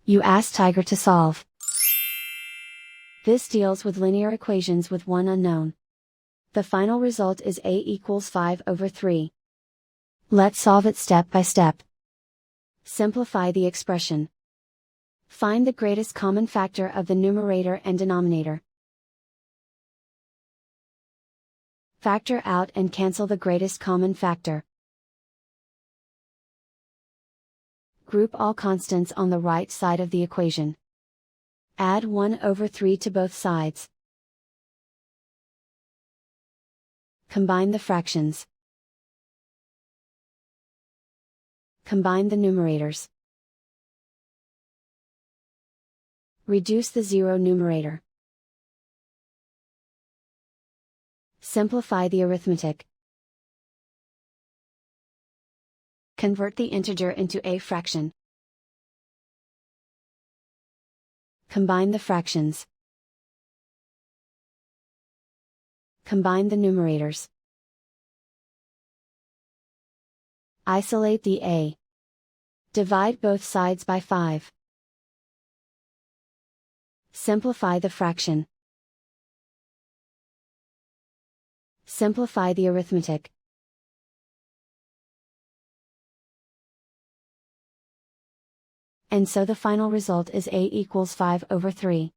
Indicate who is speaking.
Speaker 1: You ask Tiger to solve. This deals with linear equations with one unknown. The final result is a equals 5/3. Let's solve it step by step. Simplify the expression. Find the greatest common factor of the numerator and denominator. Factor out and cancel the greatest common factor. Group all constants on the right side of the equation. Add 1/3 to both sides. Combine the fractions. Combine the numerators. Reduce the zero numerator. Simplify the arithmetic. Convert the integer into a fraction. Combine the fractions. Combine the numerators. Isolate the a. Divide both sides by 5. Simplify the fraction. Simplify the arithmetic. And so the final result is a equals 5/3.